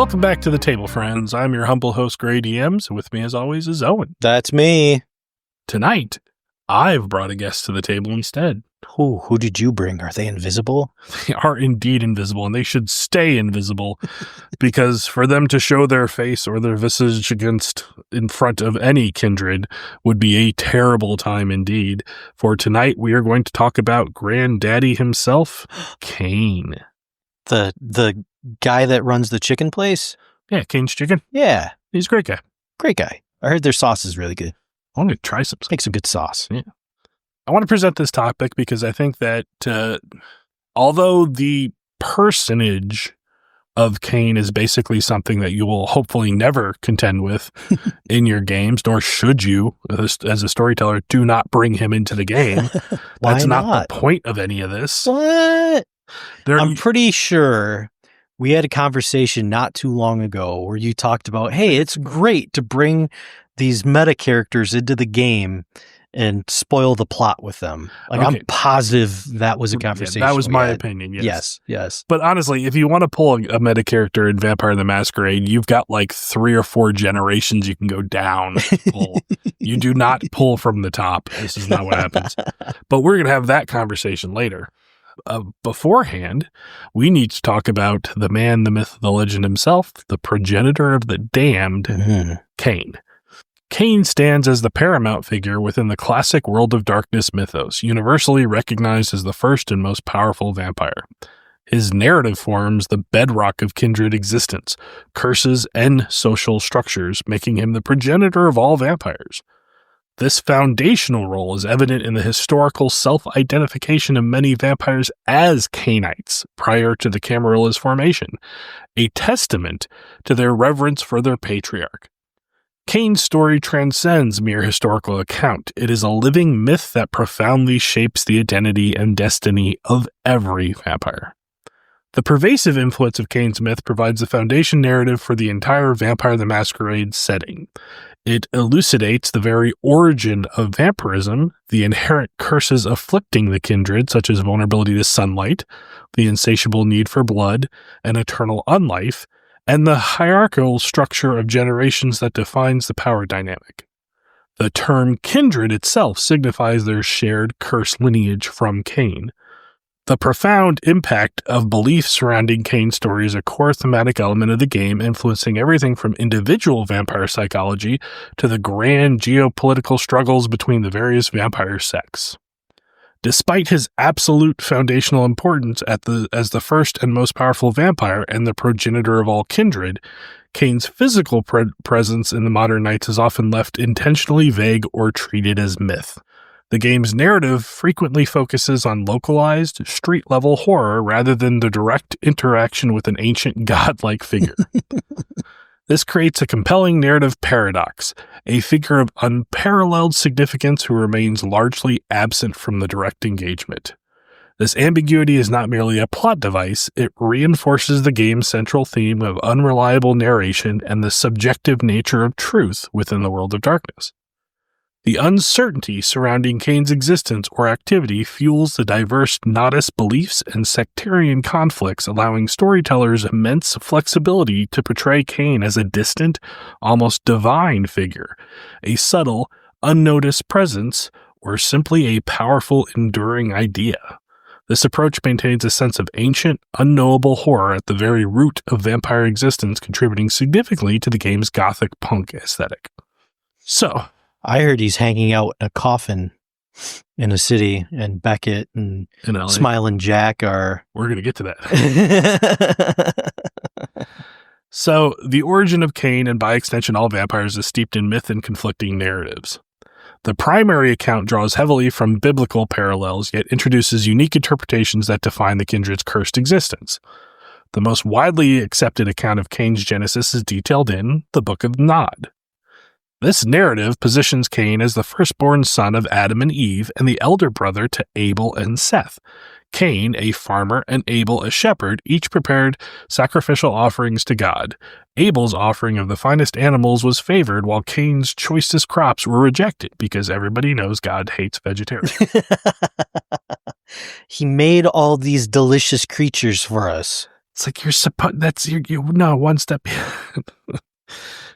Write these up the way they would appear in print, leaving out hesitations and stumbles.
Welcome back to the table, friends. I'm your humble host, GreyDM, so with me as always is Owen. That's me. Tonight, I've brought a guest to the table instead. Who did you bring? Are they invisible? They are indeed invisible, and they should stay invisible, because for them to show their face or their visage in front of any kindred would be a terrible time indeed. For tonight, we are going to talk about Granddaddy himself, Cain. The guy that runs the chicken place? Yeah, Cain's Chicken. Yeah. He's a great guy. Great guy. I heard their sauce is really good. I want to try some. Make some good sauce. Yeah. I want to present this topic because I think that although the personage of Cain is basically something that you will hopefully never contend with in your games, nor should you, as a storyteller, do not bring him into the game. That's not the point of any of this. What? I'm pretty sure we had a conversation not too long ago where you talked about, hey, it's great to bring these meta characters into the game and spoil the plot with them. Like, okay. I'm positive that was a conversation. Yeah, that was my opinion, yes. Yes. But honestly, if you want to pull a meta character in Vampire the Masquerade, you've got like 3 or 4 generations you can go down. You do not pull from the top. This is not what happens. But we're going to have that conversation later. Beforehand, we need to talk about the man, the myth, the legend himself, the progenitor of the damned, Cain. Cain stands as the paramount figure within the classic World of Darkness mythos, universally recognized as the first and most powerful vampire. His narrative forms the bedrock of kindred existence, curses, and social structures, making him the progenitor of all vampires. This foundational role is evident in the historical self-identification of many vampires as Cainites prior to the Camarilla's formation, a testament to their reverence for their patriarch. Cain's story transcends mere historical account. It is a living myth that profoundly shapes the identity and destiny of every vampire. The pervasive influence of Cain's myth provides the foundation narrative for the entire Vampire the Masquerade setting. It elucidates the very origin of vampirism, the inherent curses afflicting the kindred, such as vulnerability to sunlight, the insatiable need for blood, and eternal unlife, and the hierarchical structure of generations that defines the power dynamic. The term kindred itself signifies their shared curse lineage from Cain. The profound impact of belief surrounding Cain's story is a core thematic element of the game, influencing everything from individual vampire psychology to the grand geopolitical struggles between the various vampire sects. Despite his absolute foundational importance as the first and most powerful vampire and the progenitor of all kindred, Cain's physical presence in the modern nights is often left intentionally vague or treated as myth. The game's narrative frequently focuses on localized, street-level horror rather than the direct interaction with an ancient godlike figure. This creates a compelling narrative paradox, a figure of unparalleled significance who remains largely absent from the direct engagement. This ambiguity is not merely a plot device, it reinforces the game's central theme of unreliable narration and the subjective nature of truth within the world of darkness. The uncertainty surrounding Cain's existence or activity fuels the diverse nodist beliefs and sectarian conflicts, allowing storytellers immense flexibility to portray Cain as a distant, almost divine figure, a subtle, unnoticed presence, or simply a powerful, enduring idea. This approach maintains a sense of ancient, unknowable horror at the very root of vampire existence, contributing significantly to the game's gothic punk aesthetic. So, I heard he's hanging out in a coffin in a city, and Beckett and Smiling Jack are... We're going to get to that. So, the origin of Cain, and by extension all vampires, is steeped in myth and conflicting narratives. The primary account draws heavily from biblical parallels, yet introduces unique interpretations that define the kindred's cursed existence. The most widely accepted account of Cain's genesis is detailed in the Book of Nod. This narrative positions Cain as the firstborn son of Adam and Eve and the elder brother to Abel and Seth. Cain, a farmer, and Abel, a shepherd, each prepared sacrificial offerings to God. Abel's offering of the finest animals was favored, while Cain's choicest crops were rejected, because everybody knows God hates vegetarians. He made all these delicious creatures for us. It's like no, one step.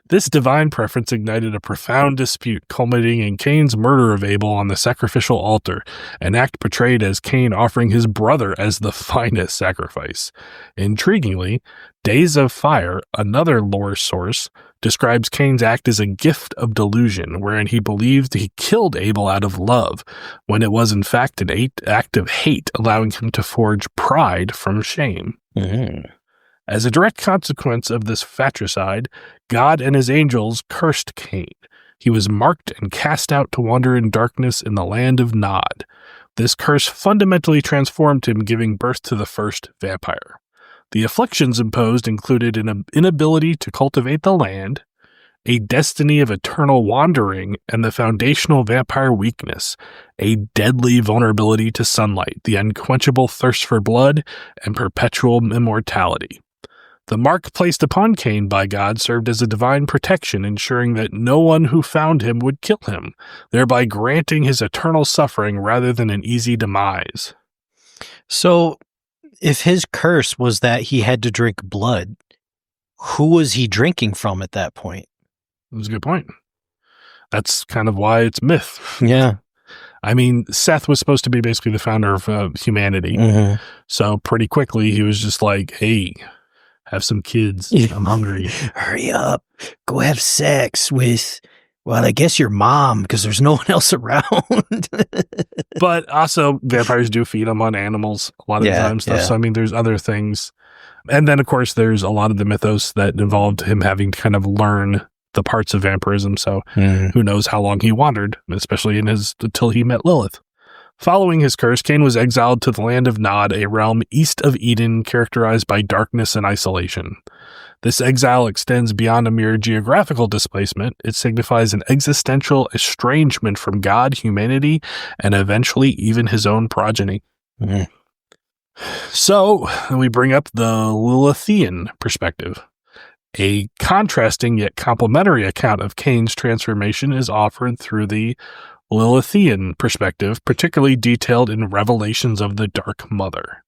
This divine preference ignited a profound dispute, culminating in Cain's murder of Abel on the sacrificial altar, an act portrayed as Cain offering his brother as the finest sacrifice. Intriguingly, Days of Fire, another lore source, describes Cain's act as a gift of delusion, wherein he believed he killed Abel out of love, when it was in fact an act of hate, allowing him to forge pride from shame. Mm. As a direct consequence of this fratricide, God and his angels cursed Cain. He was marked and cast out to wander in darkness in the land of Nod. This curse fundamentally transformed him, giving birth to the first vampire. The afflictions imposed included an inability to cultivate the land, a destiny of eternal wandering, and the foundational vampire weakness, a deadly vulnerability to sunlight, the unquenchable thirst for blood, and perpetual immortality. The mark placed upon Cain by God served as a divine protection, ensuring that no one who found him would kill him, thereby granting his eternal suffering rather than an easy demise. So, if his curse was that he had to drink blood, who was he drinking from at that point? That's a good point. That's kind of why it's myth. Yeah. I mean, Seth was supposed to be basically the founder of humanity. Mm-hmm. So pretty quickly, he was just like, hey, have some kids. I'm hungry. Hurry up. Go have sex with, well, I guess your mom, because there's no one else around. But also, vampires do feed them on animals a lot of times. So, I mean, there's other things. And then, of course, there's a lot of the mythos that involved him having to kind of learn the parts of vampirism. So who knows how long he wandered, especially until he met Lilith. Following his curse, Cain was exiled to the land of Nod, a realm east of Eden characterized by darkness and isolation. This exile extends beyond a mere geographical displacement. It signifies an existential estrangement from God, humanity, and eventually even his own progeny. Mm. So, we bring up the Lilithian perspective. A contrasting yet complementary account of Cain's transformation is offered through the Lilithian perspective, particularly detailed in Revelations of the Dark Mother.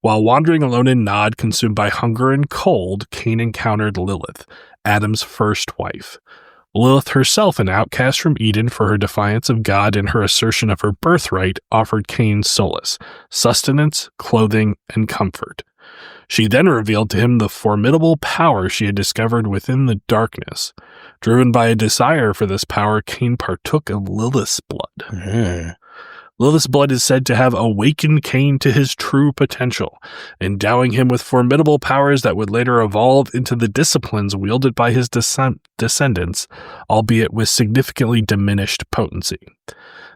While wandering alone in Nod, consumed by hunger and cold, Cain encountered Lilith, Adam's first wife. Lilith herself, an outcast from Eden for her defiance of God and her assertion of her birthright, offered Cain solace, sustenance, clothing, and comfort. She then revealed to him the formidable power she had discovered within the darkness. Driven by a desire for this power, Cain partook of Lilith's blood. Mm. Lilith's blood is said to have awakened Cain to his true potential, endowing him with formidable powers that would later evolve into the disciplines wielded by his descendants, albeit with significantly diminished potency.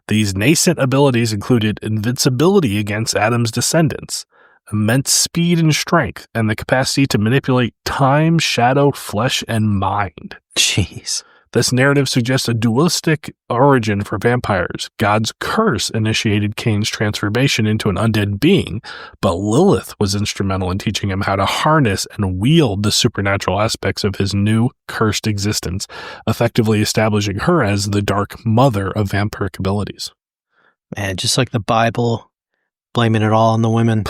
These nascent abilities included invincibility against Adam's descendants, immense speed and strength, and the capacity to manipulate time, shadow, flesh, and mind. Jeez. This narrative suggests a dualistic origin for vampires. God's curse initiated Cain's transformation into an undead being, but Lilith was instrumental in teaching him how to harness and wield the supernatural aspects of his new cursed existence, effectively establishing her as the dark mother of vampiric abilities. Man, just like the Bible, blaming it all on the women.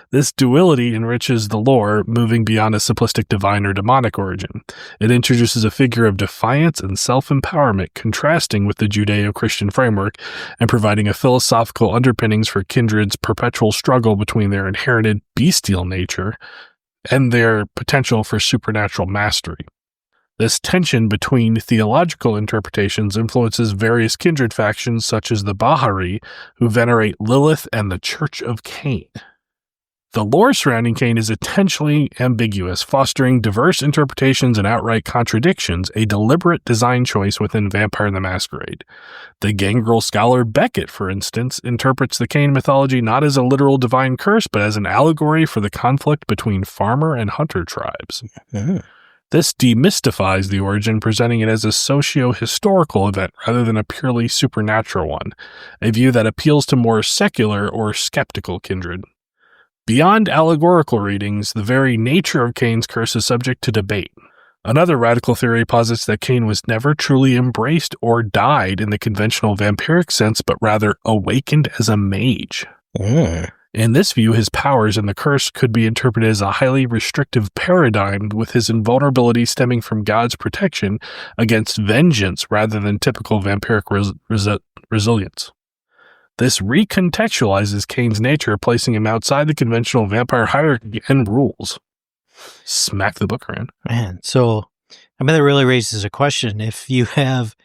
This duality enriches the lore, moving beyond a simplistic divine or demonic origin. It introduces a figure of defiance and self-empowerment, contrasting with the Judeo-Christian framework and providing a philosophical underpinnings for kindred's perpetual struggle between their inherited bestial nature and their potential for supernatural mastery. This tension between theological interpretations influences various kindred factions such as the Bahari, who venerate Lilith, and the Church of Cain. The lore surrounding Cain is intentionally ambiguous, fostering diverse interpretations and outright contradictions, a deliberate design choice within Vampire the Masquerade. The gangrel scholar Beckett, for instance, interprets the Cain mythology not as a literal divine curse, but as an allegory for the conflict between farmer and hunter tribes. Mm-hmm. This demystifies the origin, presenting it as a socio-historical event rather than a purely supernatural one, a view that appeals to more secular or skeptical kindred. Beyond allegorical readings, the very nature of Cain's curse is subject to debate. Another radical theory posits that Cain was never truly embraced or died in the conventional vampiric sense, but rather awakened as a mage. Mm. In this view, his powers and the curse could be interpreted as a highly restrictive paradigm, with his invulnerability stemming from God's protection against vengeance rather than typical vampiric resilience. This recontextualizes Cain's nature, placing him outside the conventional vampire hierarchy and rules. Smack the book around. Man, so I mean, that really raises a question. If you have,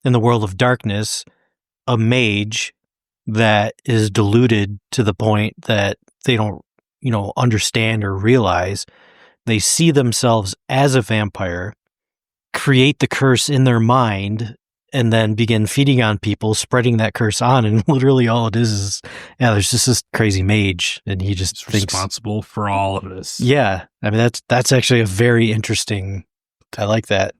in the world of darkness, a mage that is deluded to the point that they don't, understand or realize, they see themselves as a vampire, create the curse in their mind, and then begin feeding on people, spreading that curse on, and literally all it is, there's just this crazy mage, and he just thinks responsible for all of this. Yeah, I mean that's actually a very interesting. I like that.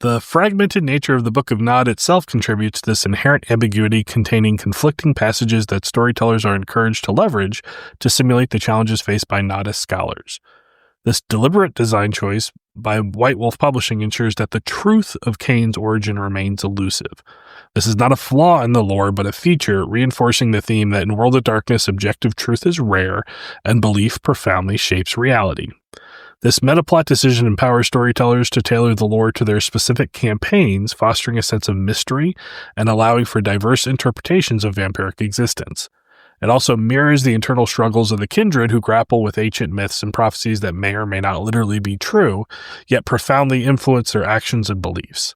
The fragmented nature of the Book of Nod itself contributes to this inherent ambiguity, containing conflicting passages that storytellers are encouraged to leverage to simulate the challenges faced by Nodist scholars. This deliberate design choice by White Wolf Publishing ensures that the truth of Cain's origin remains elusive. This is not a flaw in the lore, but a feature, reinforcing the theme that in World of Darkness, objective truth is rare, and belief profoundly shapes reality. This metaplot decision empowers storytellers to tailor the lore to their specific campaigns, fostering a sense of mystery and allowing for diverse interpretations of vampiric existence. It also mirrors the internal struggles of the kindred, who grapple with ancient myths and prophecies that may or may not literally be true, yet profoundly influence their actions and beliefs.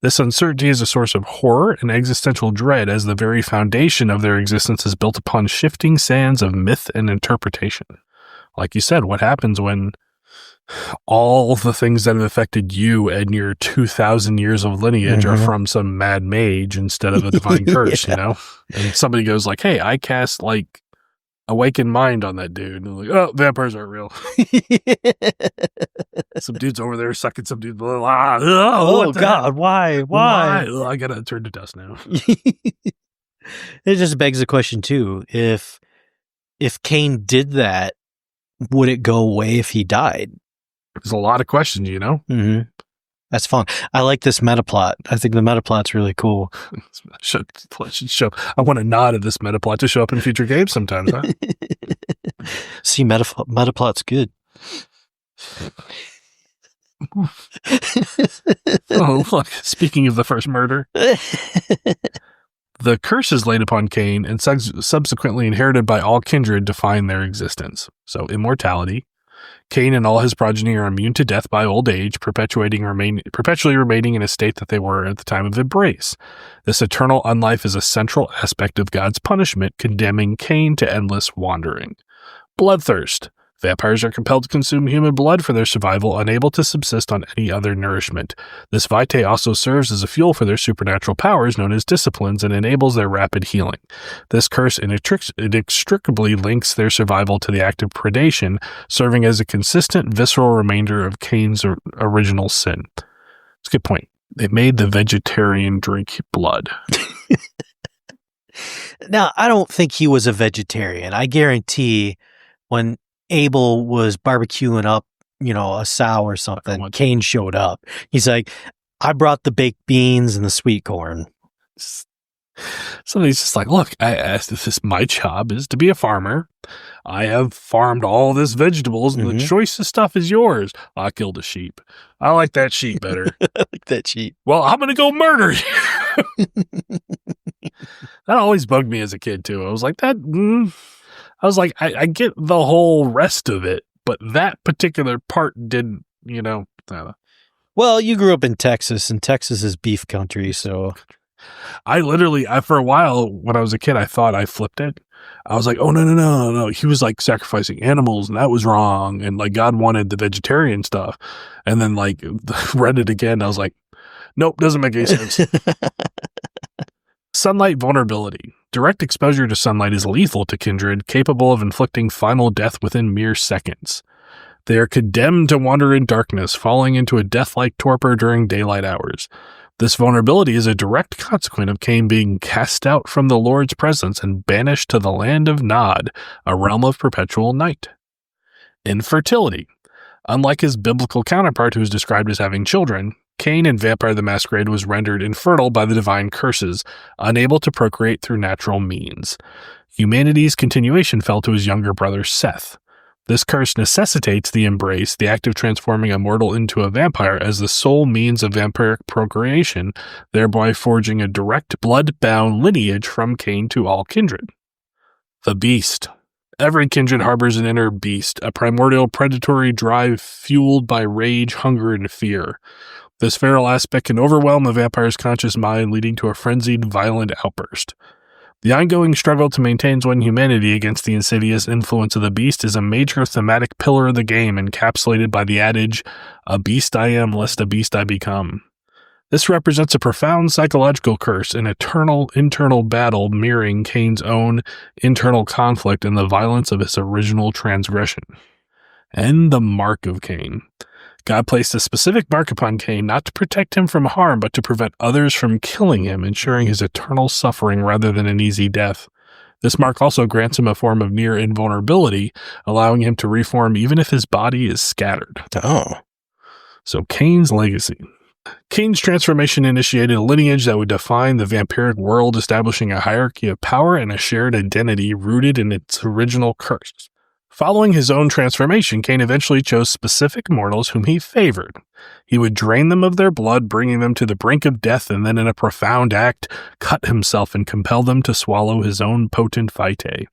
This uncertainty is a source of horror and existential dread, as the very foundation of their existence is built upon shifting sands of myth and interpretation. Like you said, what happens when all the things that have affected you and your 2,000 years of lineage are from some mad mage instead of a divine curse, And somebody goes like, hey, I cast like Awaken Mind on that dude. And they're like, oh, vampires aren't real. Some dude's over there sucking some dude's blood. Oh God, why? Oh, I gotta turn to dust now. It just begs the question too, if Cain did that, would it go away if he died? There's a lot of questions, Mm-hmm. That's fun. I like this metaplot. I think the metaplot's really cool. I want a nod of this metaplot to show up in future games sometimes, huh? See, metaplot's good. Oh, look. Speaking of the first murder. The curses laid upon Cain and subsequently inherited by all kindred define their existence. So, immortality. Cain and all his progeny are immune to death by old age, perpetually remaining in a state that they were at the time of embrace. This eternal unlife is a central aspect of God's punishment, condemning Cain to endless wandering. Bloodthirst. Vampires are compelled to consume human blood for their survival, unable to subsist on any other nourishment. This vitae also serves as a fuel for their supernatural powers, known as disciplines, and enables their rapid healing. This curse inextricably links their survival to the act of predation, serving as a consistent, visceral remainder of Cain's original sin. That's a good point. They made the vegetarian drink blood. Now, I don't think he was a vegetarian. I guarantee when Abel was barbecuing up, a sow or something, Cain showed up. He's like, I brought the baked beans and the sweet corn. Somebody's just like, look, my job is to be a farmer. I have farmed all this vegetables, and the choicest stuff is yours. I killed a sheep. I like that sheep better. I like that sheep. Well, I'm going to go murder you. That always bugged me as a kid, too. I was like, I get the whole rest of it, but that particular part didn't, Well, you grew up in Texas, and Texas is beef country, so. I for a while, when I was a kid, I thought I flipped it. I was like, oh, no. He was like sacrificing animals, and that was wrong. And like God wanted the vegetarian stuff. And then like read it again. I was like, nope, doesn't make any sense. Sunlight vulnerability. Direct exposure to sunlight is lethal to kindred, capable of inflicting final death within mere seconds. They are condemned to wander in darkness, falling into a death-like torpor during daylight hours. This vulnerability is a direct consequence of Cain being cast out from the Lord's presence and banished to the land of Nod, a realm of perpetual night. Infertility. Unlike his biblical counterpart, who is described as having children, Cain in Vampire the Masquerade was rendered infertile by the divine curses, unable to procreate through natural means. Humanity's continuation fell to his younger brother Seth. This curse necessitates the embrace, the act of transforming a mortal into a vampire, as the sole means of vampiric procreation, thereby forging a direct blood-bound lineage from Cain to all kindred. The Beast. Every kindred harbors an inner beast, a primordial predatory drive fueled by rage, hunger, and fear. This feral aspect can overwhelm a vampire's conscious mind, leading to a frenzied, violent outburst. The ongoing struggle to maintain one's humanity against the insidious influence of the beast is a major thematic pillar of the game, encapsulated by the adage, "A beast I am, lest a beast I become." This represents a profound psychological curse, an eternal internal battle mirroring Cain's own internal conflict and the violence of his original transgression. And the mark of Cain. God placed a specific mark upon Cain not to protect him from harm, but to prevent others from killing him, ensuring his eternal suffering rather than an easy death. This mark also grants him a form of near invulnerability, allowing him to reform even if his body is scattered. So Cain's legacy. Cain's transformation initiated a lineage that would define the vampiric world, establishing a hierarchy of power and a shared identity rooted in its original curse. Following his own transformation, Cain eventually chose specific mortals whom he favored. He would drain them of their blood, bringing them to the brink of death, and then in a profound act, cut himself and compel them to swallow his own potent vitae.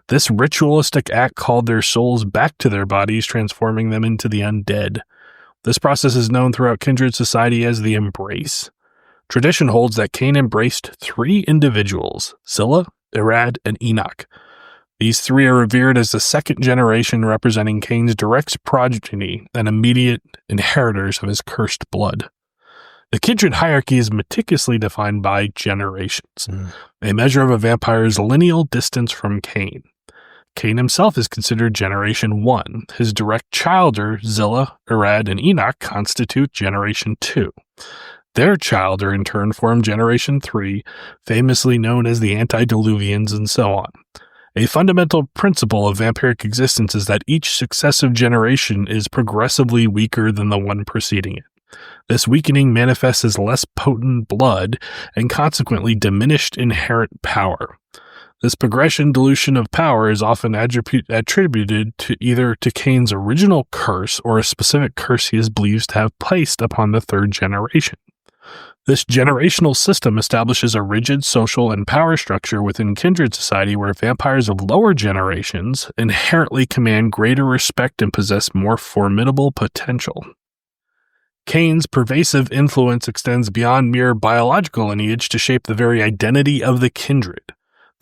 This ritualistic act called their souls back to their bodies, transforming them into the undead. This process is known throughout kindred society as the embrace. Tradition holds that Cain embraced 3 individuals, Zillah, Irad, and Enoch. These 3 are revered as the second generation, representing Cain's direct progeny and immediate inheritors of his cursed blood. The kindred hierarchy is meticulously defined by generations, a measure of a vampire's lineal distance from Cain. Cain himself is considered Generation 1. His direct childer, Zillah, Irad, and Enoch, constitute Generation 2. Their childer, in turn, form Generation 3, famously known as the Antediluvians, and so on. A fundamental principle of vampiric existence is that each successive generation is progressively weaker than the one preceding it. This weakening manifests as less potent blood and consequently diminished inherent power. This progression dilution of power is often attributed to either to Cain's original curse or a specific curse he is believed to have placed upon the 3rd generation. This generational system establishes a rigid social and power structure within kindred society where vampires of lower generations inherently command greater respect and possess more formidable potential. Cain's pervasive influence extends beyond mere biological lineage to shape the very identity of the kindred.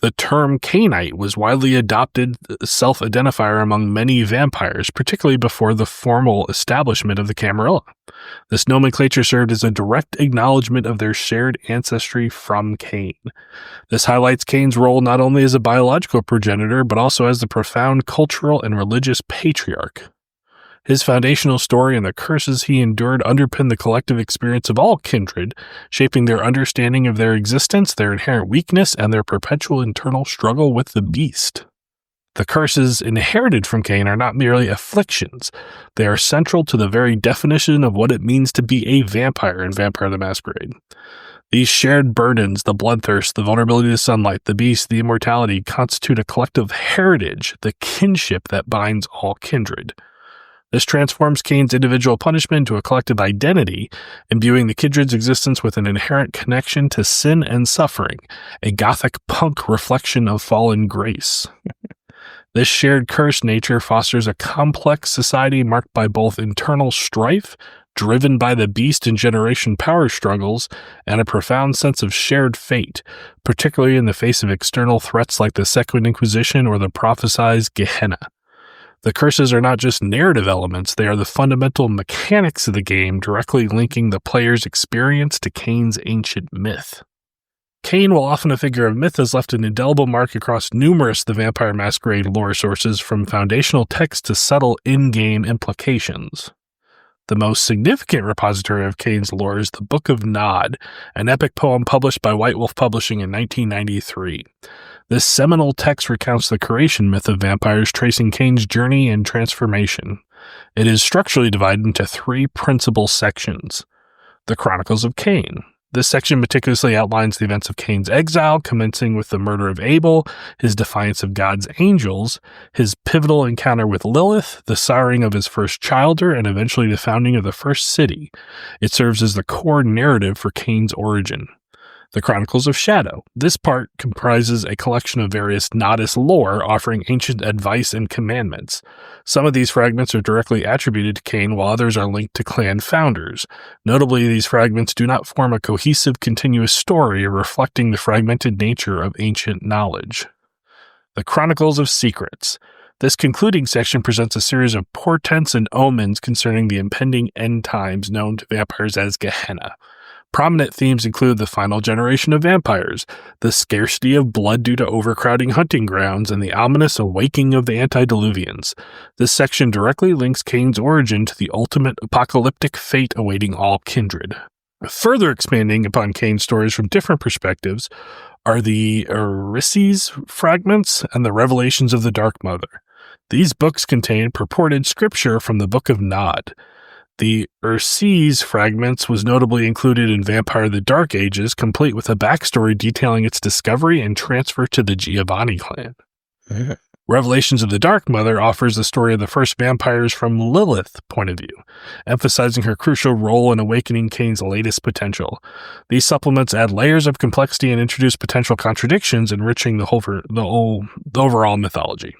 The term Cainite was widely adopted self-identifier among many vampires, particularly before the formal establishment of the Camarilla. This nomenclature served as a direct acknowledgement of their shared ancestry from Cain. This highlights Cain's role not only as a biological progenitor, but also as the profound cultural and religious patriarch. His foundational story and the curses he endured underpin the collective experience of all kindred, shaping their understanding of their existence, their inherent weakness, and their perpetual internal struggle with the beast. The curses inherited from Cain are not merely afflictions. They are central to the very definition of what it means to be a vampire in Vampire the Masquerade. These shared burdens, the bloodthirst, the vulnerability to sunlight, the beast, the immortality, constitute a collective heritage, the kinship that binds all kindred. This transforms Cain's individual punishment into a collective identity, imbuing the kindred's existence with an inherent connection to sin and suffering, a gothic punk reflection of fallen grace. This shared curse nature fosters a complex society marked by both internal strife, driven by the beast and generation power struggles, and a profound sense of shared fate, particularly in the face of external threats like the Second Inquisition or the prophesied Gehenna. The curses are not just narrative elements, they are the fundamental mechanics of the game, directly linking the player's experience to Cain's ancient myth. Cain, while often a figure of myth, has left an indelible mark across numerous The Vampire Masquerade lore sources, from foundational text to subtle in-game implications. The most significant repository of Cain's lore is the Book of Nod, an epic poem published by White Wolf Publishing in 1993. This seminal text recounts the creation myth of vampires, tracing Cain's journey and transformation. It is structurally divided into 3 principal sections. The Chronicles of Cain. This section meticulously outlines the events of Cain's exile, commencing with the murder of Abel, his defiance of God's angels, his pivotal encounter with Lilith, the siring of his first childer, and eventually the founding of the first city. It serves as the core narrative for Cain's origin. The Chronicles of Shadow. This part comprises a collection of various Nodus lore offering ancient advice and commandments. Some of these fragments are directly attributed to Cain, while others are linked to clan founders. Notably, these fragments do not form a cohesive, continuous story, reflecting the fragmented nature of ancient knowledge. The Chronicles of Secrets. This concluding section presents a series of portents and omens concerning the impending end times known to vampires as Gehenna. Prominent themes include the final generation of vampires, the scarcity of blood due to overcrowding hunting grounds, and the ominous awakening of the antediluvians. This section directly links Cain's origin to the ultimate apocalyptic fate awaiting all kindred. Further expanding upon Cain's stories from different perspectives are the Erisses fragments and the Revelations of the Dark Mother. These books contain purported scripture from the Book of Nod. The Erisses fragments was notably included in Vampire the Dark Ages, complete with a backstory detailing its discovery and transfer to the Giovanni clan. Revelations of the Dark Mother offers the story of the first vampires from Lilith's point of view, emphasizing her crucial role in awakening Cain's latest potential. These supplements add layers of complexity and introduce potential contradictions, enriching the overall mythology.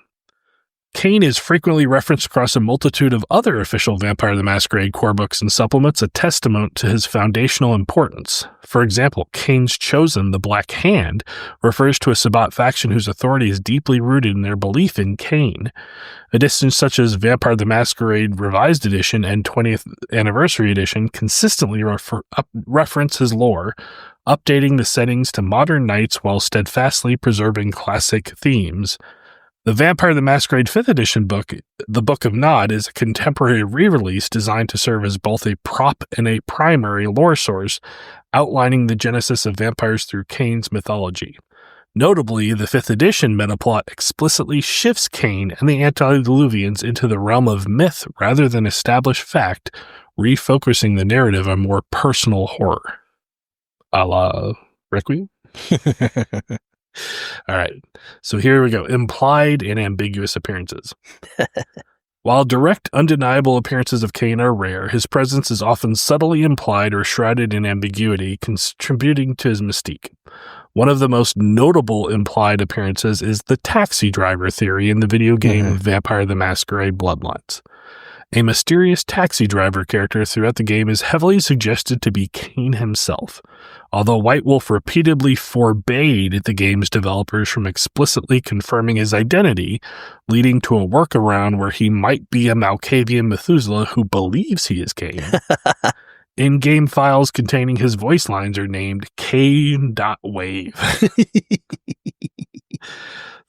Cain is frequently referenced across a multitude of other official Vampire the Masquerade core books and supplements, a testament to his foundational importance. For example, Cain's Chosen, the Black Hand, refers to a Sabbat faction whose authority is deeply rooted in their belief in Cain. Editions such as Vampire the Masquerade Revised Edition and 20th Anniversary Edition consistently reference his lore, updating the settings to modern nights while steadfastly preserving classic themes. The Vampire the Masquerade 5th edition book, The Book of Nod, is a contemporary re-release designed to serve as both a prop and a primary lore source, outlining the genesis of vampires through Cain's mythology. Notably, the 5th edition metaplot explicitly shifts Cain and the antediluvians into the realm of myth rather than established fact, refocusing the narrative on more personal horror. A la Requiem? All right, so here we go. Implied and ambiguous appearances. While direct, undeniable appearances of Cain are rare, his presence is often subtly implied or shrouded in ambiguity, contributing to his mystique. One of the most notable implied appearances is the taxi driver theory in the video game Vampire the Masquerade Bloodlines. A mysterious taxi driver character throughout the game is heavily suggested to be Cain himself, although White Wolf repeatedly forbade the game's developers from explicitly confirming his identity, leading to a workaround where he might be a Malkavian Methuselah who believes he is Cain. In-game files containing his voice lines are named Cain.wave.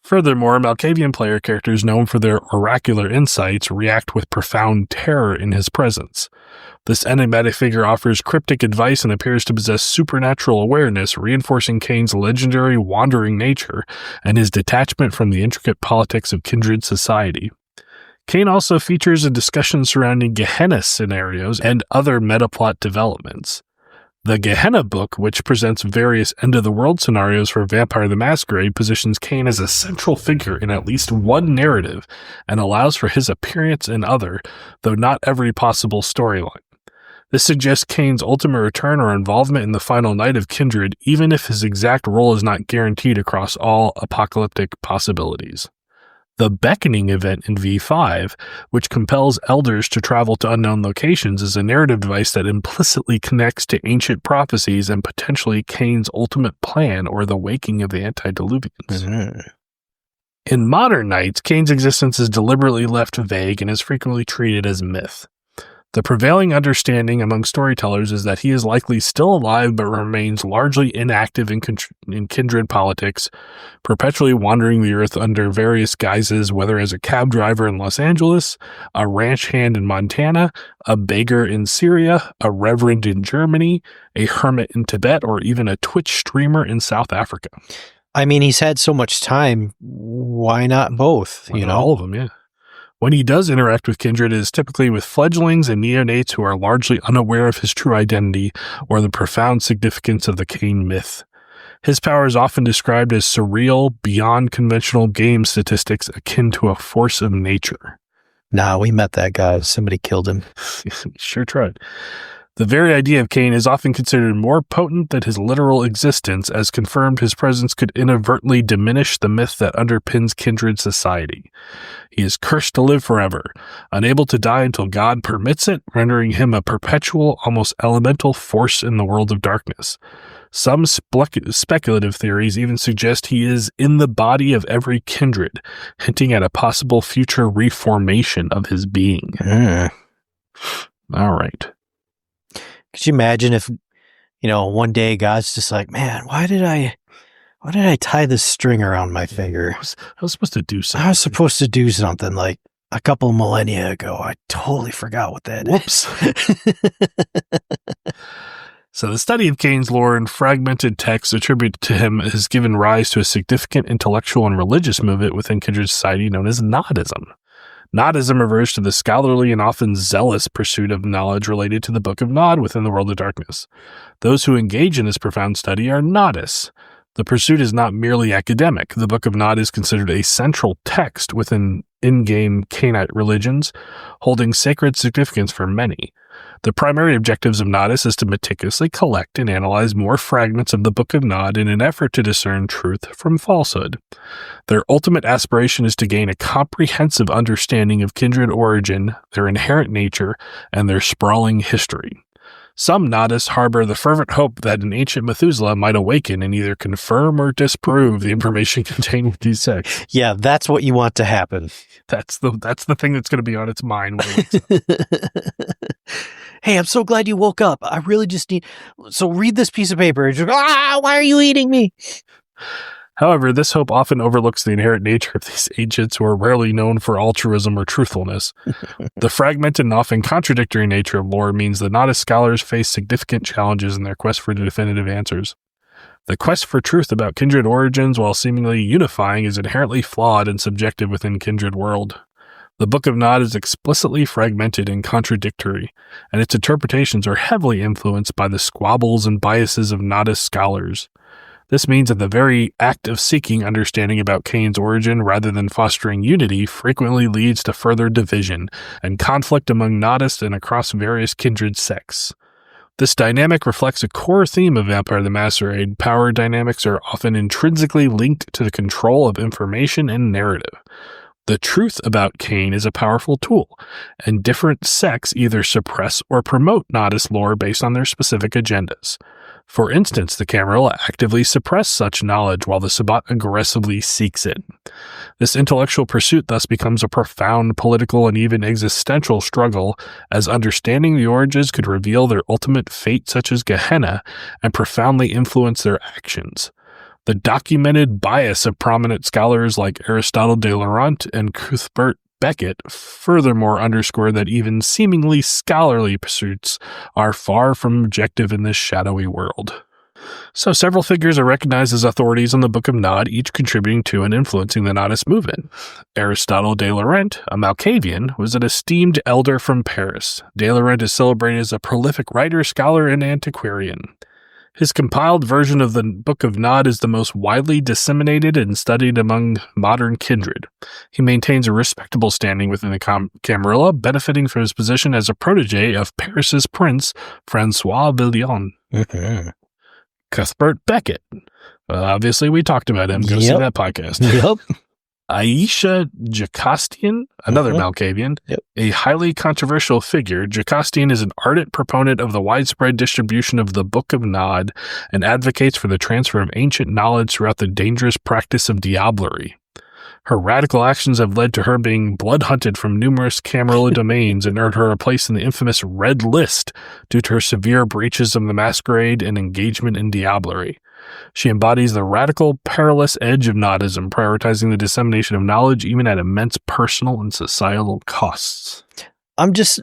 Furthermore, Malkavian player characters known for their oracular insights react with profound terror in his presence. This enigmatic figure offers cryptic advice and appears to possess supernatural awareness, reinforcing Cain's legendary wandering nature and his detachment from the intricate politics of kindred society. Cain also features a discussion surrounding Gehenna scenarios and other metaplot developments. The Gehenna book, which presents various end-of-the-world scenarios for Vampire the Masquerade, positions Cain as a central figure in at least one narrative and allows for his appearance in other, though not every possible storyline. This suggests Cain's ultimate return or involvement in the final night of Kindred, even if his exact role is not guaranteed across all apocalyptic possibilities. The Beckoning event in V5, which compels elders to travel to unknown locations, is a narrative device that implicitly connects to ancient prophecies and potentially Cain's ultimate plan or the waking of the antediluvians. In modern nights, Cain's existence is deliberately left vague and is frequently treated as myth. The prevailing understanding among storytellers is that he is likely still alive but remains largely inactive in kindred politics, perpetually wandering the earth under various guises, whether as a cab driver in Los Angeles, a ranch hand in Montana, a beggar in Syria, a reverend in Germany, a hermit in Tibet, or even a Twitch streamer in South Africa. I mean, he's had so much time. Why not both? All of them, yeah. When he does interact with kindred, it is typically with fledglings and neonates who are largely unaware of his true identity or the profound significance of the Cain myth. His power is often described as surreal, beyond conventional game statistics, akin to a force of nature. Nah, we met that guy. Somebody killed him. Sure tried. The very idea of Cain is often considered more potent than his literal existence, as confirmed his presence could inadvertently diminish the myth that underpins kindred society. He is cursed to live forever, unable to die until God permits it, rendering him a perpetual, almost elemental force in the world of darkness. Some speculative theories even suggest he is in the body of every kindred, hinting at a possible future reformation of his being. All right. Could you imagine if, one day God's just like, man, why did I tie this string around my finger? I was supposed to do something. I was supposed to do something like a couple millennia ago. I totally forgot what that is. So the study of Cain's lore and fragmented texts attributed to him has given rise to a significant intellectual and religious movement within kindred society known as Nodism. Nodism refers to the scholarly and often zealous pursuit of knowledge related to the Book of Nod within the world of darkness. Those who engage in this profound study are Nodists. The pursuit is not merely academic. The Book of Nod is considered a central text within in-game Cainite religions, holding sacred significance for many. The primary objectives of Nodists is to meticulously collect and analyze more fragments of the Book of Nod in an effort to discern truth from falsehood. Their ultimate aspiration is to gain a comprehensive understanding of kindred origin, their inherent nature, and their sprawling history. Some Nodists harbor the fervent hope that an ancient Methuselah might awaken and either confirm or disprove the information contained with these texts. Yeah, that's what you want to happen. That's the thing that's going to be on its mind when it wakes up. Hey, I'm so glad you woke up. I really just need... So read this piece of paper. Just, why are you eating me? However, this hope often overlooks the inherent nature of these ancients who are rarely known for altruism or truthfulness. The fragmented and often contradictory nature of lore means that Nodist scholars face significant challenges in their quest for definitive answers. The quest for truth about kindred origins, while seemingly unifying, is inherently flawed and subjective within kindred world. The Book of Nod is explicitly fragmented and contradictory, and its interpretations are heavily influenced by the squabbles and biases of Nodist scholars. This means that the very act of seeking understanding about Cain's origin rather than fostering unity frequently leads to further division and conflict among Nodists and across various kindred sects. This dynamic reflects a core theme of Vampire the Masquerade. Power dynamics are often intrinsically linked to the control of information and narrative. The truth about Cain is a powerful tool, and different sects either suppress or promote Nodist lore based on their specific agendas. For instance, the Camarilla actively suppress such knowledge while the Sabbat aggressively seeks it. This intellectual pursuit thus becomes a profound political and even existential struggle, as understanding the origins could reveal their ultimate fate such as Gehenna and profoundly influence their actions. The documented bias of prominent scholars like Aristotle de Laurent and Cuthbert Becket furthermore underscore that even seemingly scholarly pursuits are far from objective in this shadowy world. So several figures are recognized as authorities on the Book of Nod, each contributing to and influencing the Nodist movement. Aristotle de Laurent, a Malkavian, was an esteemed elder from Paris. De Laurent is celebrated as a prolific writer, scholar, and antiquarian. His compiled version of the Book of Nod is the most widely disseminated and studied among modern kindred. He maintains a respectable standing within the Camarilla, benefiting from his position as a protege of Paris's prince, Francois Villon. Cuthbert Becket. Obviously, we talked about him. Go see that podcast. Yep. Aisha Jocastian, another Malkavian, a highly controversial figure. Jocastian is an ardent proponent of the widespread distribution of the Book of Nod and advocates for the transfer of ancient knowledge throughout the dangerous practice of diablerie. Her radical actions have led to her being blood-hunted from numerous Camarilla domains and earned her a place in the infamous Red List due to her severe breaches of the Masquerade and engagement in diablerie. She embodies the radical, perilous edge of Nodism, prioritizing the dissemination of knowledge even at immense personal and societal costs. I'm just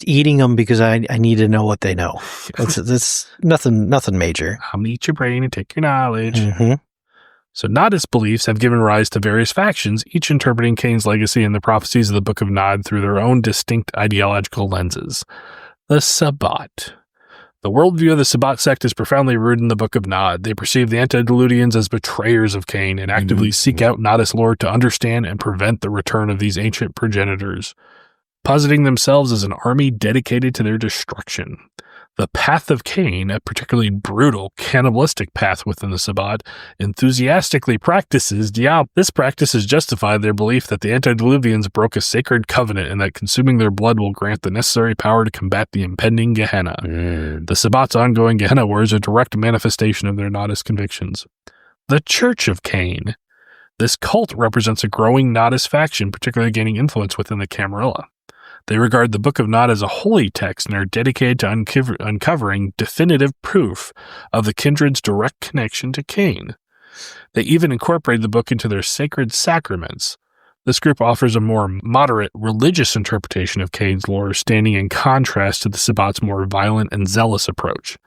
eating them because I need to know what they know. It's nothing major. I'll eat your brain and take your knowledge. So Nodist beliefs have given rise to various factions, each interpreting Cain's legacy and the prophecies of the Book of Nod through their own distinct ideological lenses. The Sabbat. The worldview of the Sabbat sect is profoundly rooted in the Book of Nod. They perceive the antediluvians as betrayers of Cain and actively seek out Nodist lore to understand and prevent the return of these ancient progenitors, positing themselves as an army dedicated to their destruction. The path of Cain, a particularly brutal, cannibalistic path within the Sabbat, enthusiastically practices diablo. This practice has justified their belief that the antediluvians broke a sacred covenant and that consuming their blood will grant the necessary power to combat the impending Gehenna. The Sabbat's ongoing Gehenna war is a direct manifestation of their Nodist convictions. The Church of Cain. This cult represents a growing Nodist faction, particularly gaining influence within the Camarilla. They regard the Book of Nod as a holy text and are dedicated to uncovering definitive proof of the kindred's direct connection to Cain. They even incorporate the book into their sacred sacraments. This group offers a more moderate religious interpretation of Cain's lore, standing in contrast to the Sabbat's more violent and zealous approach.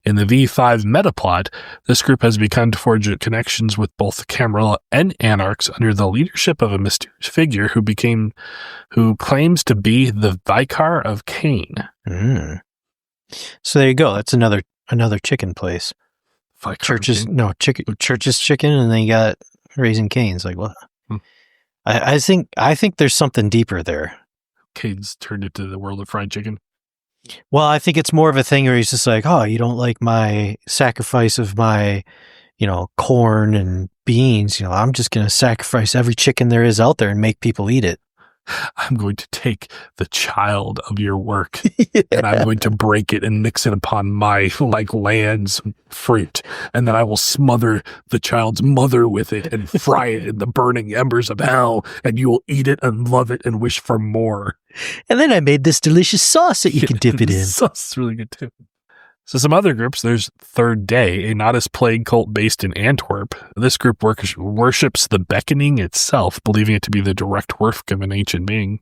In the V5 metaplot, this group has begun to forge connections with both the Camarilla and Anarchs under the leadership of a mysterious figure who claims to be the Vicar of Cain. So there you go. That's another chicken place. Church's chicken, and then you got Raising Cane's. Like what? I think there's something deeper there. Cain's turned into the world of fried chicken. Well, I think it's more of a thing where he's just like, oh, you don't like my sacrifice of my, corn and beans. I'm just going to sacrifice every chicken there is out there and make people eat it. I'm going to take the child of your work and I'm going to break it and mix it upon my land's fruit. And then I will smother the child's mother with it and fry it in the burning embers of hell. And you will eat it and love it and wish for more. And then I made this delicious sauce that you can dip it in. Sauce is really good too. So some other groups, there's Third Day, a Nodist plague cult based in Antwerp. This group worships the beckoning itself, believing it to be the direct work of an ancient being.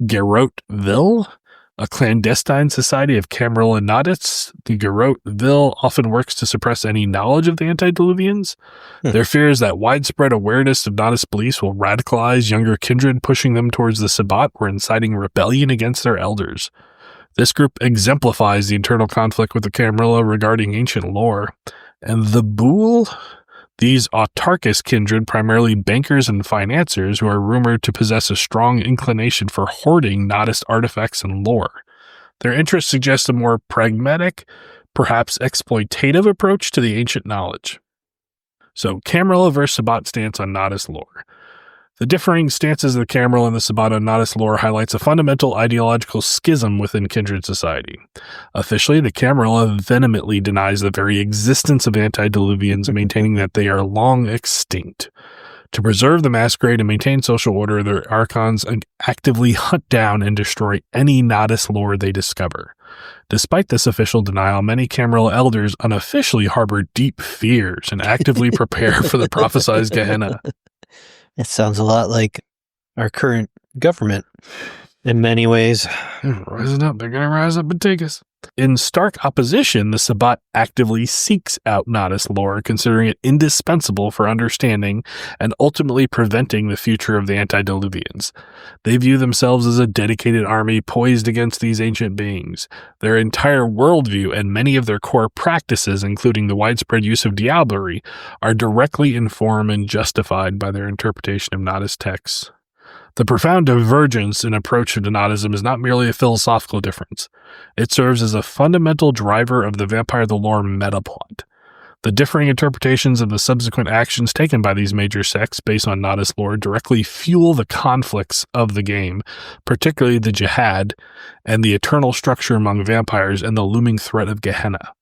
Garotville, a clandestine society of Camarilla Nodists. The Garotville often works to suppress any knowledge of the antediluvians. Their fear is that widespread awareness of Nodist beliefs will radicalize younger kindred, pushing them towards the Sabbat or inciting rebellion against their elders. This group exemplifies the internal conflict with the Camarilla regarding ancient lore. And the Boule, these autarkist kindred, primarily bankers and financiers who are rumored to possess a strong inclination for hoarding Nodist artifacts and lore. Their interests suggest a more pragmatic, perhaps exploitative approach to the ancient knowledge. So, Camarilla versus Sabbat stance on Nodist lore. The differing stances of the Camarilla and the Sabbat on Nodist lore highlights a fundamental ideological schism within kindred society. Officially, the Camarilla vehemently denies the very existence of antediluvians, maintaining that they are long extinct. To preserve the Masquerade and maintain social order, their archons actively hunt down and destroy any Nodist lore they discover. Despite this official denial, many Camarilla elders unofficially harbor deep fears and actively prepare for the prophesied Gehenna. It sounds a lot like our current government in many ways. Rising up. They're going to rise up and take us. In stark opposition, the Sabbat actively seeks out Nodist lore, considering it indispensable for understanding and ultimately preventing the future of the antediluvians. They view themselves as a dedicated army poised against these ancient beings. Their entire worldview and many of their core practices, including the widespread use of diablerie, are directly informed and justified by their interpretation of Nodist texts. The profound divergence in approach to Nodism is not merely a philosophical difference. It serves as a fundamental driver of the Vampire the Lore metaplot. The differing interpretations of the subsequent actions taken by these major sects based on Nodist lore directly fuel the conflicts of the game, particularly the jihad and the eternal structure among vampires and the looming threat of Gehenna.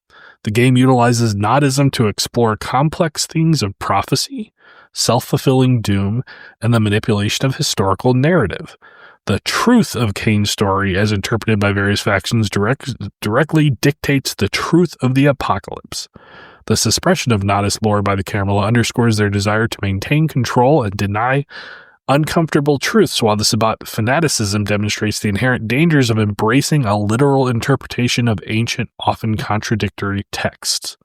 The game utilizes Nodism to explore complex themes of prophecy, self-fulfilling doom, and the manipulation of historical narrative. The truth of Cain's story, as interpreted by various factions, directly dictates the truth of the apocalypse. The suppression of Nodist lore by the Camarilla underscores their desire to maintain control and deny uncomfortable truths, while the Sabbat fanaticism demonstrates the inherent dangers of embracing a literal interpretation of ancient, often contradictory texts.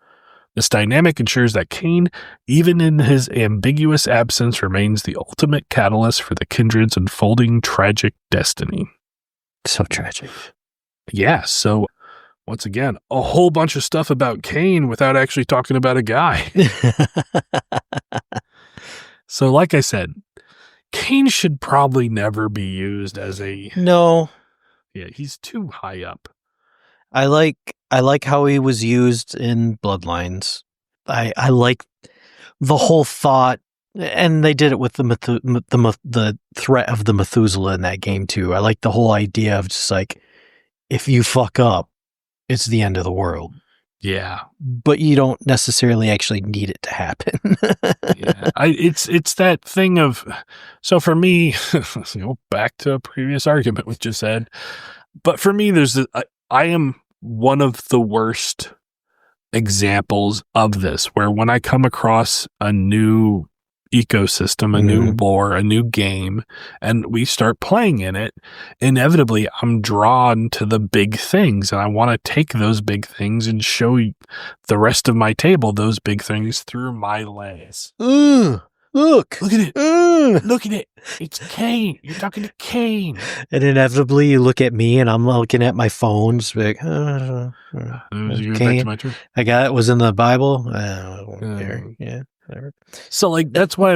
This dynamic ensures that Cain, even in his ambiguous absence, remains the ultimate catalyst for the kindred's unfolding tragic destiny. So tragic. Yeah, so once again, a whole bunch of stuff about Cain without actually talking about a guy. So like I said, Cain should probably never be used as a... No. Yeah, he's too high up. I like how he was used in Bloodlines. I like the whole thought, and they did it with the threat of the Methuselah in that game too. I like the whole idea of just like, if you fuck up, it's the end of the world. Yeah, but you don't necessarily actually need it to happen. Yeah, it's that thing of, so for me, back to a previous argument we just had, but for me, I am one of the worst examples of this, where when I come across a new ecosystem, a new lore, a new game, and we start playing in it, inevitably I'm drawn to the big things, and I want to take those big things and show the rest of my table those big things through my lens. Look at it. Look at it. It's Cain. You're talking to Cain. And inevitably you look at me and I'm looking at my phone, just like, Cain. I got it. Was in the Bible. I don't care. Yeah. Whatever. So like, that's why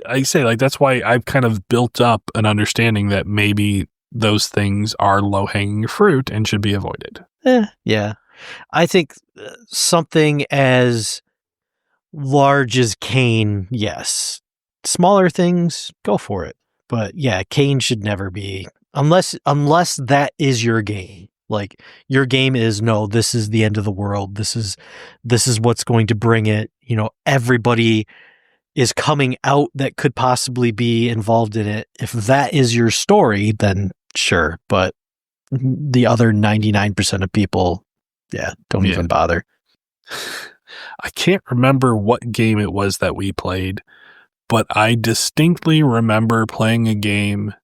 I say like, that's why I've kind of built up an understanding that maybe those things are low hanging fruit and should be avoided. Yeah. I think something as large as Cain, yes. Smaller things, go for it. But yeah, Cain should never be, unless that is your game. Like, your game is, no, this is the end of the world. This is what's going to bring it. Everybody is coming out that could possibly be involved in it. If that is your story, then sure. But the other 99% of people, don't even bother. I can't remember what game it was that we played, but I distinctly remember playing a game,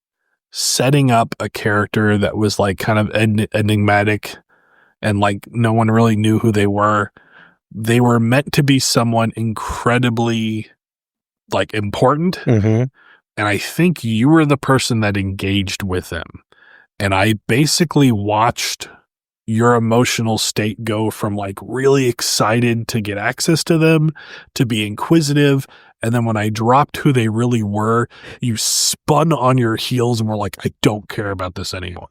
setting up a character that was like kind of enigmatic, and like no one really knew who they were. They were meant to be someone incredibly like important. And I think you were the person that engaged with them. And I basically watched your emotional state go from like really excited to get access to them to be inquisitive. And then when I dropped who they really were, you spun on your heels and were like, I don't care about this anymore.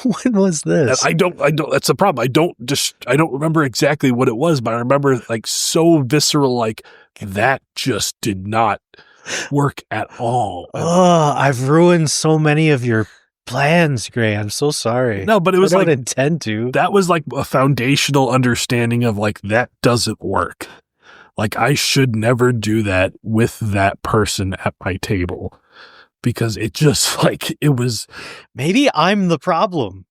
When was this? I don't, that's the problem. I don't remember exactly what it was, but I remember like so visceral, like that just did not work at all. Oh, I've ruined so many of your plans, Grey. I'm so sorry. No, but it was I like, don't intend to. That was like a foundational understanding of like, that doesn't work. Like, I should never do that with that person at my table, because it just like, it was. Maybe I'm the problem.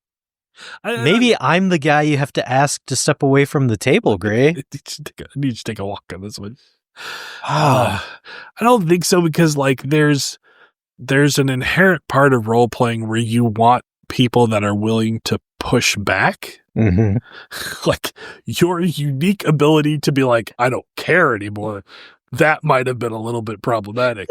Maybe I'm the guy you have to ask to step away from the table, Grey. I need to take a walk on this one. I don't think so, because like there's an inherent part of role playing where you want people that are willing to push back. Like your unique ability to be like, I don't care anymore. That might have been a little bit problematic.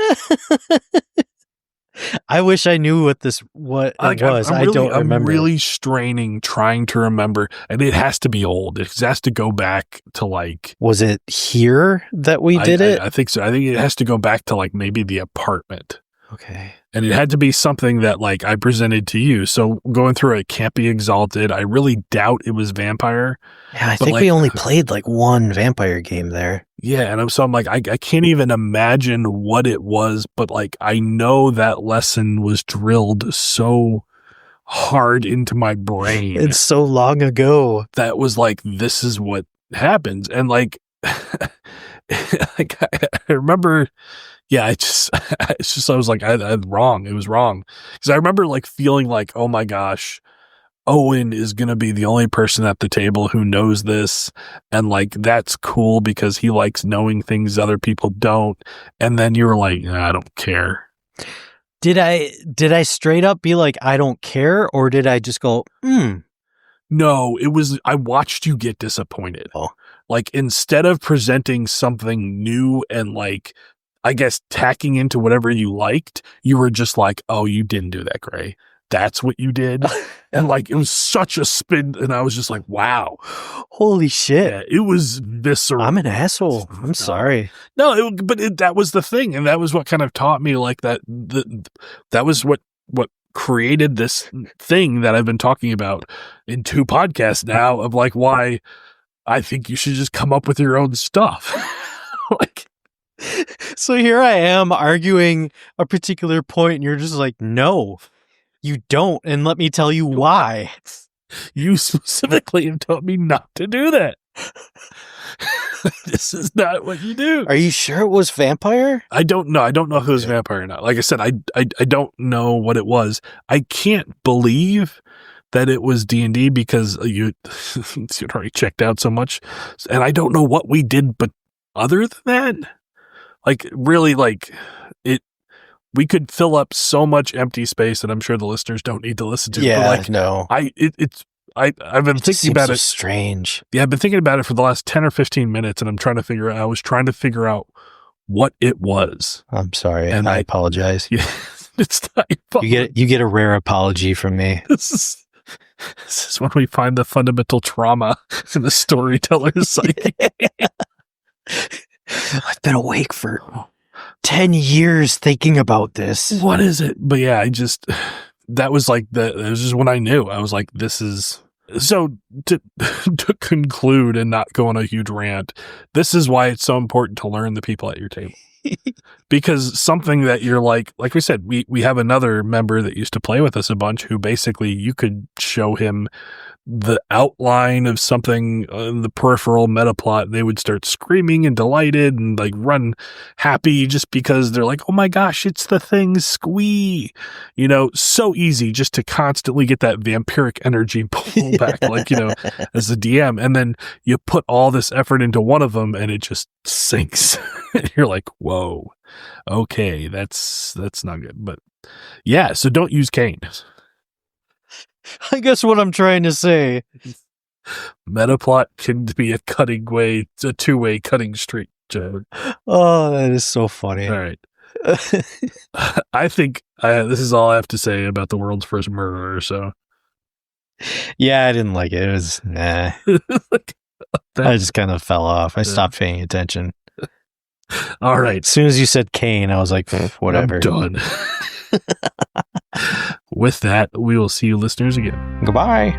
I wish I knew what it was. I don't remember. I'm really straining, trying to remember, and it has to be old. It has to go back to like. Was it here that we did it? I think so. I think it has to go back to like maybe the apartment. Okay. And it had to be something that like I presented to you. So going through it can't be Exalted. I really doubt it was Vampire. Yeah, I think we only played like one Vampire game there. Yeah, and so I'm like, I can't even imagine what it was, but like I know that lesson was drilled so hard into my brain. It's so long ago. That was like, this is what happens. And like, like I remember. Yeah, I was like, I'm wrong. It was wrong. Because I remember like feeling like, oh my gosh, Owen is going to be the only person at the table who knows this. And like, that's cool because he likes knowing things other people don't. And then you were like, nah, I don't care. Did I straight up be like, I don't care? Or did I just go, No, it was, I watched you get disappointed. Oh. Like, instead of presenting something new and like, I guess, tacking into whatever you liked, you were just like, oh, you didn't do that, Grey. That's what you did. And like, it was such a spin. And I was just like, wow. Holy shit. Yeah, it was visceral. I'm an asshole. I'm sorry. No, that was the thing. And that was what kind of taught me like that. That was what created this thing that I've been talking about in 2 podcasts now of like why I think you should just come up with your own stuff. Like, so here I am arguing a particular point and you're just like, no, you don't. And let me tell you why. You specifically have told me not to do that. This is not what you do. Are you sure it was vampire? I don't know. I don't know if it was vampire or not. Like I said, I don't know what it was. I can't believe that it was D&D because you'd already checked out so much. And I don't know what we did, but other than that, like really like it, we could fill up so much empty space that I'm sure the listeners don't need to listen to. Yeah, but like, no. I've been thinking about it. Strange. Yeah, I've been thinking about it for the last 10 or 15 minutes, and I was trying to figure out what it was. I'm sorry, and I apologize. Yeah, it's not your fault. You get a rare apology from me. This is when we find the fundamental trauma in the storyteller's psyche. I've been awake for 10 years thinking about this. What is it? But yeah, that was like it was just when I knew. I was like, this is so to conclude and not go on a huge rant. This is why it's so important to learn the people at your table. Because something that you're like we said, we have another member that used to play with us a bunch who basically you could show him the outline of something in the peripheral meta plot. They would start screaming and delighted and like run happy just because they're like, oh my gosh, it's the thing, squee. You know, so easy just to constantly get that vampiric energy pull back, like, you know, as a DM. And then you put all this effort into one of them and it just sinks. You're like, whoa, okay, that's not good. But yeah, so don't use Cain. I guess what I'm trying to say. Metaplot can be a two-way cutting street, Joe. Oh, that is so funny. All right. I think this is all I have to say about the world's first murderer, so. Yeah, I didn't like it. It was, I just kind of fell off. I stopped paying attention. All right. As soon as you said Cain, I was like, whatever. I'm done. With that, we will see you listeners again. Goodbye.